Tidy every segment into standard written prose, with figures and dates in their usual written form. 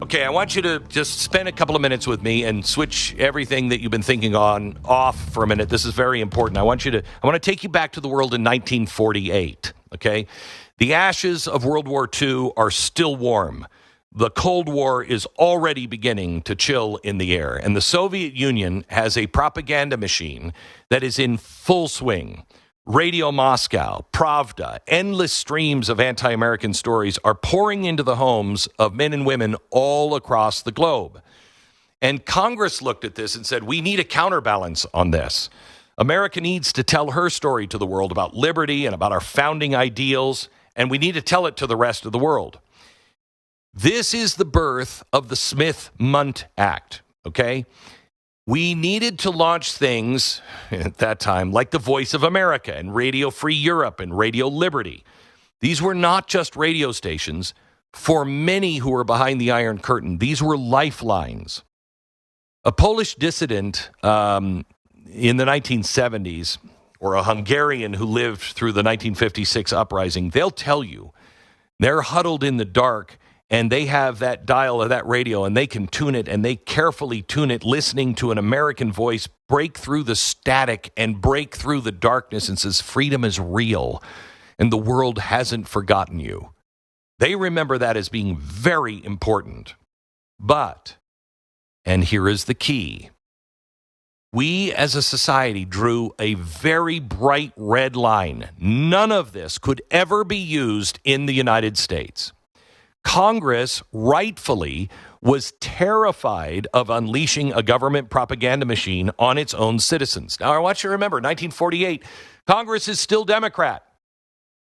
Okay, I want you to just spend a couple of minutes with me and switch everything that you've been thinking on off for a minute. This is very important. I want to take you back to the world in 1948, okay? The ashes of World War II are still warm. The Cold War is already beginning to chill in the air, and the Soviet Union has a propaganda machine that is in full swing. Radio Moscow, Pravda, endless streams of anti-American stories are pouring into the homes of men and women all across the globe. And Congress looked at this and said, we need a counterbalance on this. America needs to tell her story to the world about liberty and about our founding ideals, and we need to tell it to the rest of the world. This is the birth of the Smith-Mundt Act, okay? We needed to launch things at that time like the Voice of America and Radio Free Europe and Radio Liberty. These were not just radio stations. For many who were behind the Iron Curtain, these were lifelines. A Polish dissident in the 1970s, or a Hungarian who lived through the 1956 uprising, they'll tell you they're huddled in the dark and they have that dial of that radio, and they can tune it, and they carefully tune it, listening to an American voice break through the static and break through the darkness and says, freedom is real, and the world hasn't forgotten you. They remember that as being very important. But, and here is the key, we as a society drew a very bright red line. None of this could ever be used in the United States. Congress rightfully was terrified of unleashing a government propaganda machine on its own citizens. Now, I want you to remember, 1948, Congress is still Democrat.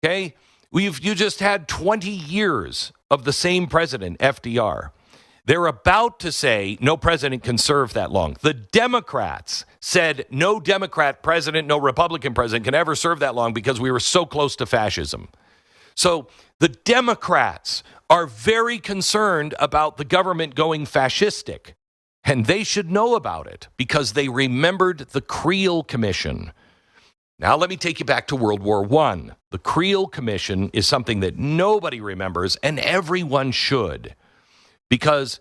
Okay? You just had 20 years of the same president, FDR. They're about to say no president can serve that long. The Democrats said no Democrat president, no Republican president can ever serve that long because we were so close to fascism. So the Democrats are very concerned about the government going fascistic, and they should know about it because they remembered the Creel Commission. Now let me take you back to World War I. The Creel Commission is something that nobody remembers, and everyone should, because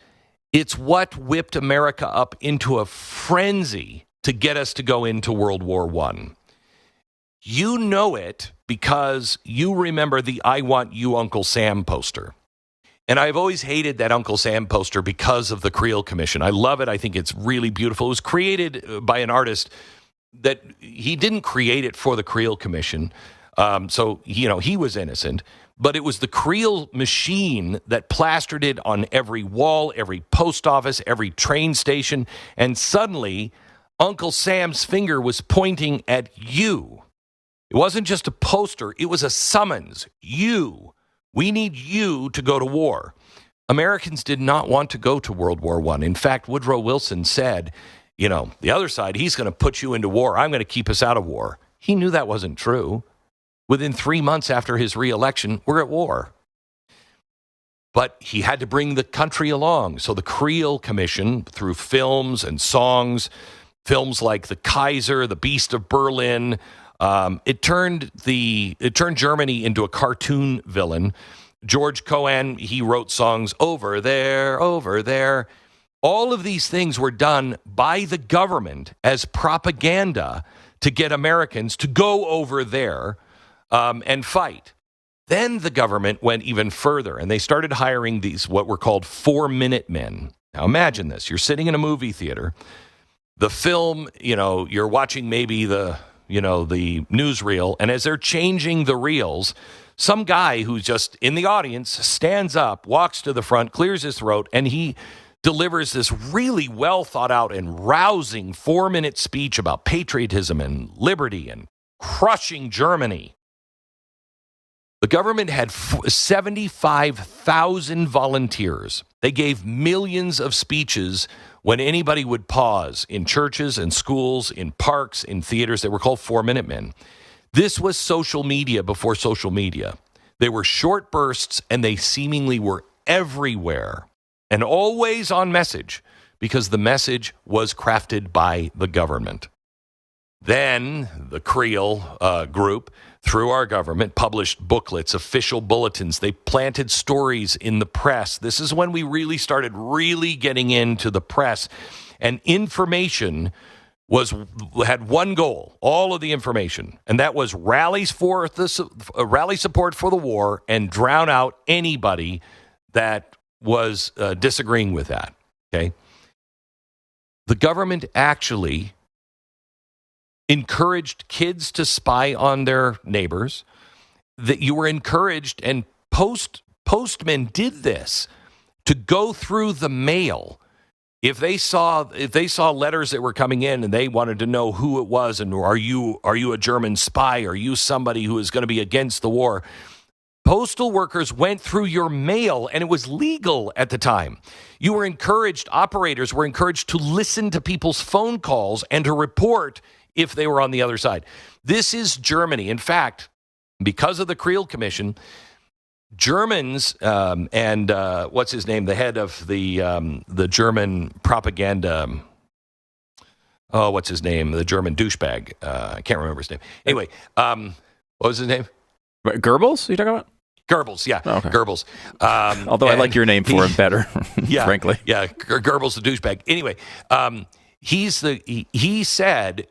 it's what whipped America up into a frenzy to get us to go into World War I. You know it because you remember the I Want You, Uncle Sam poster. And I've always hated that Uncle Sam poster because of the Creel Commission. I love it. I think it's really beautiful. It was created by an artist that he didn't create it for the Creel Commission. So, he was innocent. But it was the Creel machine that plastered it on every wall, every post office, every train station. And suddenly, Uncle Sam's finger was pointing at you. It wasn't just a poster. It was a summons. You. We need you to go to war. Americans did not want to go to World War I. In fact, Woodrow Wilson said, the other side, he's going to put you into war. I'm going to keep us out of war. He knew that wasn't true. Within 3 months after his reelection, we're at war. But he had to bring the country along. So the Creel Commission, through films and songs, films like The Kaiser, The Beast of Berlin, it turned Germany into a cartoon villain. George Cohan, he wrote songs over there, over there. All of these things were done by the government as propaganda to get Americans to go over there and fight. Then the government went even further, and they started hiring these what were called 4-minute men. Now imagine this. You're sitting in a movie theater. The film, you're watching maybe the newsreel, and as they're changing the reels, some guy who's just in the audience stands up, walks to the front, clears his throat, and he delivers this really well thought out and rousing 4-minute speech about patriotism and liberty and crushing Germany. The government had 75,000 volunteers. They gave millions of speeches when anybody would pause in churches and schools, in parks, in theaters. They were called 4-minute men. This was social media before social media. They were short bursts, and they seemingly were everywhere and always on message because the message was crafted by the government. Then the Creel group through our government, published booklets, official bulletins. They planted stories in the press. This is when we really started getting into the press. And information had one goal, all of the information, and that was rally support for the war and drown out anybody that was disagreeing with that. Okay, the government actually encouraged kids to spy on their neighbors. That you were encouraged, and postmen did this, to go through the mail. If they saw letters that were coming in and they wanted to know who it was, and are you a German spy? Are you somebody who is going to be against the war? Postal workers went through your mail, and it was legal at the time. You were encouraged, operators were encouraged to listen to people's phone calls and to report if they were on the other side. This is Germany. In fact, because of the Creel Commission, Germans and what's his name, the head of the German propaganda, what's his name, the German douchebag, I can't remember his name. Anyway, what was his name? Goebbels, you talking about? Goebbels, yeah, oh, okay. Goebbels. Although I like your name for him better, yeah, frankly. Yeah, Goebbels, the douchebag. Anyway, he said,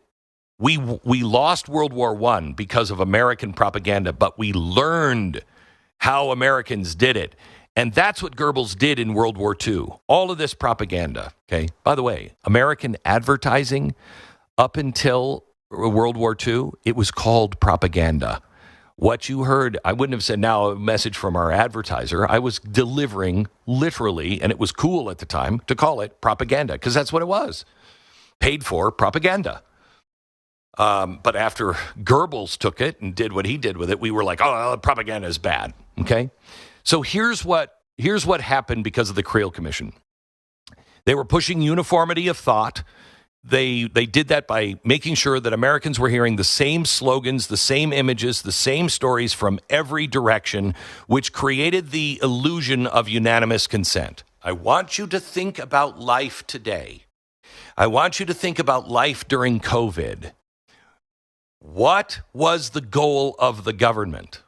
we lost World War I because of American propaganda, but we learned how Americans did it. And that's what Goebbels did in World War II. All of this propaganda, okay? By the way, American advertising up until World War II, it was called propaganda. What you heard, I wouldn't have said now a message from our advertiser. I was delivering literally, and it was cool at the time to call it propaganda, because that's what it was. Paid for propaganda. But after Goebbels took it and did what he did with it, we were like, oh, propaganda is bad. Okay? So here's what happened because of the Creel Commission. They were pushing uniformity of thought. They did that by making sure that Americans were hearing the same slogans, the same images, the same stories from every direction, which created the illusion of unanimous consent. I want you to think about life today. I want you to think about life during COVID. What was the goal of the government?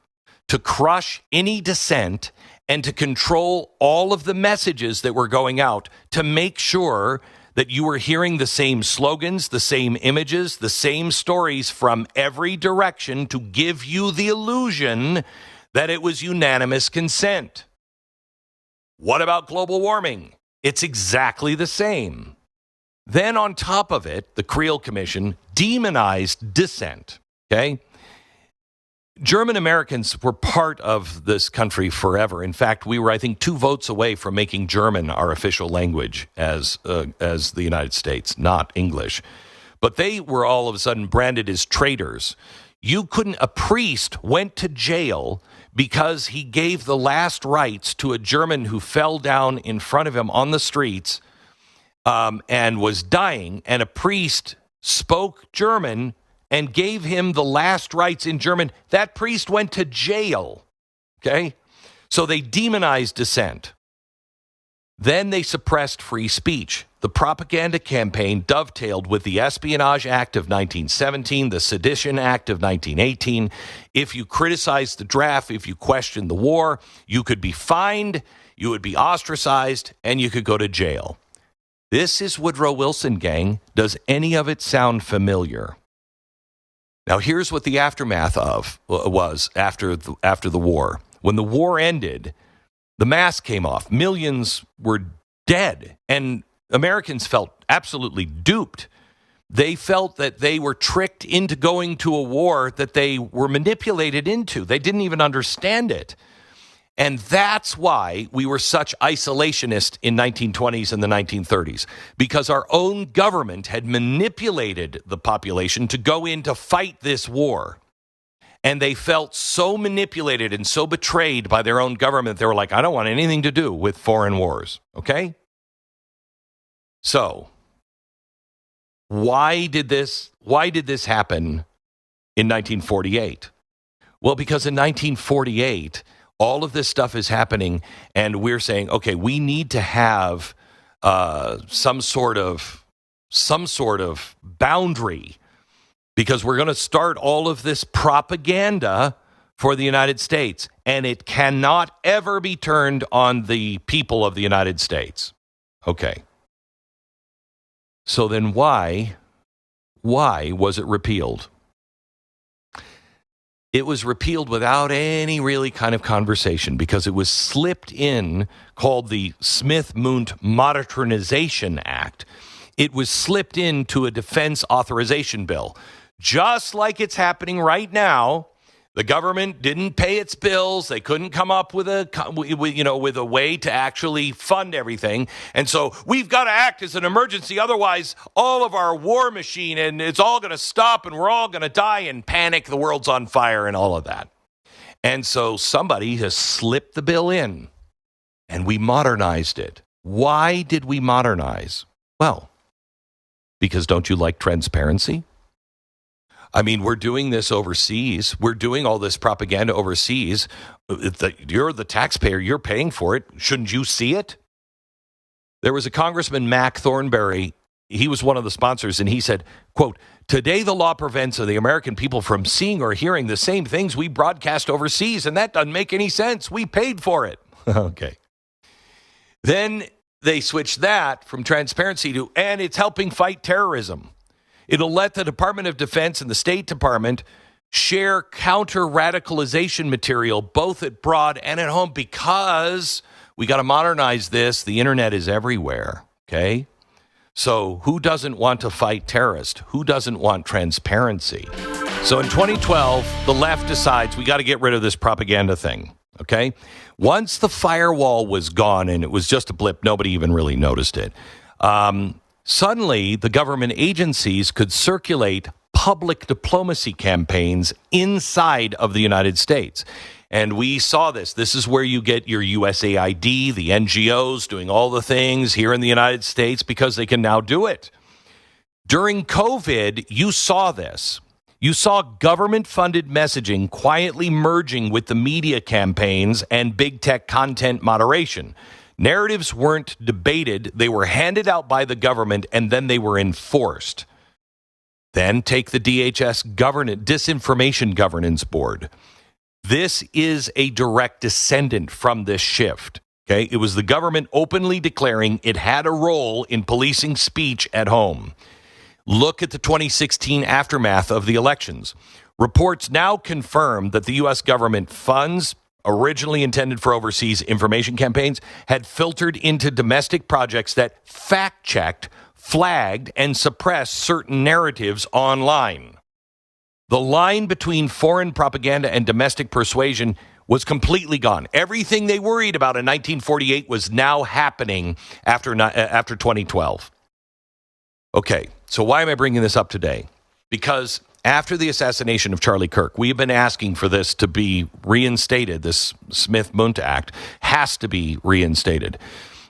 To crush any dissent and to control all of the messages that were going out, to make sure that you were hearing the same slogans, the same images, the same stories from every direction, to give you the illusion that it was unanimous consent. What about global warming? It's exactly the same. Then on top of it, the Creel Commission demonized dissent, okay? German Americans were part of this country forever. In fact, we were, I think, 2 votes away from making German our official language as the United States, not English. But they were all of a sudden branded as traitors. A priest went to jail because he gave the last rites to a German who fell down in front of him on the streets and was dying, and a priest spoke German and gave him the last rites in German. That priest went to jail, okay? So they demonized dissent. Then they suppressed free speech. The propaganda campaign dovetailed with the Espionage Act of 1917, the Sedition Act of 1918. If you criticized the draft, if you questioned the war, you could be fined, you would be ostracized, and you could go to jail. This is Woodrow Wilson, gang. Does any of it sound familiar? Now, here's what the aftermath was after the war. When the war ended, the mask came off. Millions were dead, and Americans felt absolutely duped. They felt that they were tricked into going to a war that they were manipulated into. They didn't even understand it. And that's why we were such isolationists in 1920s and the 1930s, because our own government had manipulated the population to go in to fight this war. And they felt so manipulated and so betrayed by their own government, they were like, I don't want anything to do with foreign wars, okay? So, why did this happen in 1948? Well, because in 1948, all of this stuff is happening, and we're saying, okay, we need to have some sort of boundary because we're going to start all of this propaganda for the United States, and it cannot ever be turned on the people of the United States. Okay. So then why was it repealed? It was repealed without any really kind of conversation because it was slipped in, called the Smith-Mundt Modernization Act. It was slipped into a defense authorization bill. Just like it's happening right now, the government didn't pay its bills. They couldn't come up with a way to actually fund everything. And so we've got to act as an emergency. Otherwise, all of our war machine and it's all going to stop and we're all going to die and panic. The world's on fire and all of that. And so somebody has slipped the bill in and we modernized it. Why did we modernize? Well, because don't you like transparency? I mean, we're doing this overseas. We're doing all this propaganda overseas. You're the taxpayer. You're paying for it. Shouldn't you see it? There was a Congressman, Mac Thornberry. He was one of the sponsors, and he said, quote, "Today the law prevents the American people from seeing or hearing the same things we broadcast overseas, and that doesn't make any sense. We paid for it." Okay. Then they switched that from transparency to, and it's helping fight terrorism. It'll let the Department of Defense and the State Department share counter-radicalization material both abroad and at home because we got to modernize this. The internet is everywhere, okay? So who doesn't want to fight terrorists? Who doesn't want transparency? So in 2012, the left decides we got to get rid of this propaganda thing, okay? Once the firewall was gone and it was just a blip, nobody even really noticed it. Suddenly, the government agencies could circulate public diplomacy campaigns inside of the United States. And we saw this. This is where you get your USAID, the NGOs doing all the things here in the United States because they can now do it. During COVID, you saw this. You saw government-funded messaging quietly merging with the media campaigns and big tech content moderation. Narratives weren't debated. They were handed out by the government, and then they were enforced. Then take the DHS Disinformation Governance Board. This is a direct descendant from this shift. Okay, it was the government openly declaring it had a role in policing speech at home. Look at the 2016 aftermath of the elections. Reports now confirm that the U.S. government funds originally intended for overseas information campaigns had filtered into domestic projects that fact-checked, flagged, and suppressed certain narratives online. The line between foreign propaganda and domestic persuasion was completely gone. Everything they worried about in 1948 was now happening after 2012. Okay, so why am I bringing this up today? Because after the assassination of Charlie Kirk, we have been asking for this to be reinstated. This Smith-Mundt Act has to be reinstated.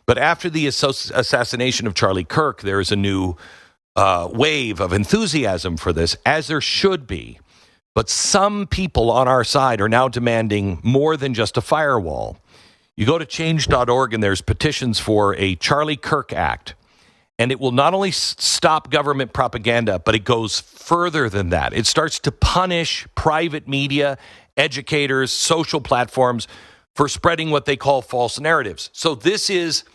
But after the assassination of Charlie Kirk, there is a new wave of enthusiasm for this, as there should be. But some people on our side are now demanding more than just a firewall. You go to change.org and there's petitions for a Charlie Kirk Act. And it will not only stop government propaganda, but it goes further than that. It starts to punish private media, educators, social platforms for spreading what they call false narratives. So this is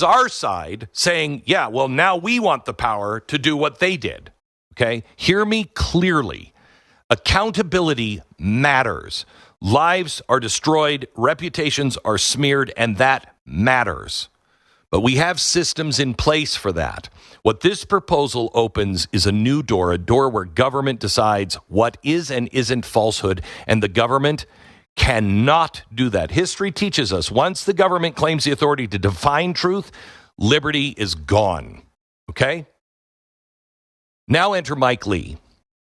our side saying, yeah, well, now we want the power to do what they did. Okay? Hear me clearly. Accountability matters. Lives are destroyed, reputations are smeared, and that matters. But we have systems in place for that. What this proposal opens is a new door, a door where government decides what is and isn't falsehood, and the government cannot do that. History teaches us once the government claims the authority to define truth, liberty is gone. Okay? Now enter Mike Lee.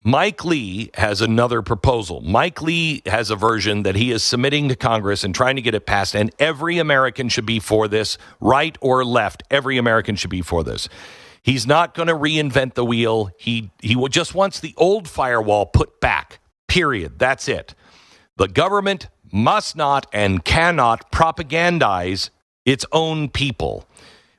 Mike Lee has another proposal. Mike Lee has a version that he is submitting to Congress and trying to get it passed, and every American should be for this, right or left. Every American should be for this. He's not going to reinvent the wheel. He just wants the old firewall put back, period. That's it. The government must not and cannot propagandize its own people.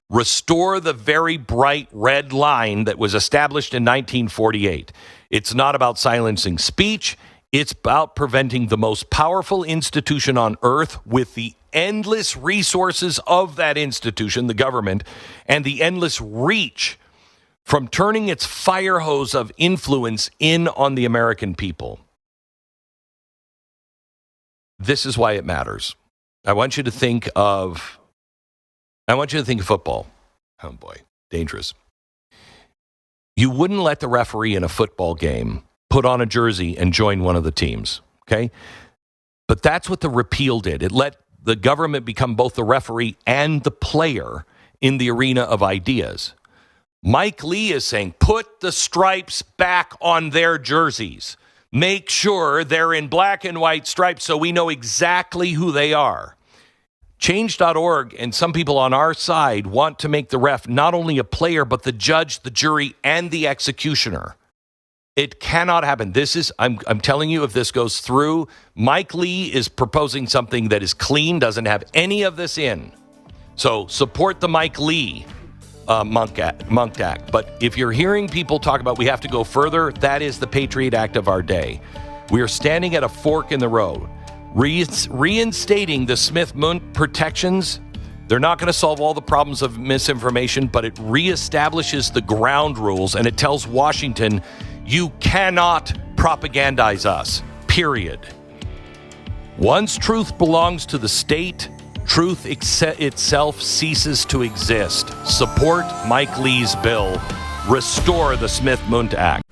Restore the very bright red line that was established in 1948. It's not about silencing speech. It's about preventing the most powerful institution on earth with the endless resources of that institution, the government, and the endless reach from turning its fire hose of influence in on the American people. This is why it matters. I want you to think of football. Oh boy, dangerous. You wouldn't let the referee in a football game put on a jersey and join one of the teams, okay? But that's what the repeal did. It let the government become both the referee and the player in the arena of ideas. Mike Lee is saying, put the stripes back on their jerseys. Make sure they're in black and white stripes so we know exactly who they are. Change.org and some people on our side want to make the ref not only a player, but the judge, the jury, and the executioner. It cannot happen. I'm telling you, if this goes through, Mike Lee is proposing something that is clean, doesn't have any of this in. So support the Mike Lee Mundt Act. But if you're hearing people talk about we have to go further, that is the Patriot Act of our day. We are standing at a fork in the road. Reinstating the Smith-Mundt protections, they're not going to solve all the problems of misinformation, but it reestablishes the ground rules, and it tells Washington, you cannot propagandize us, period. Once truth belongs to the state, truth itself ceases to exist. Support Mike Lee's bill. Restore the Smith-Mundt Act.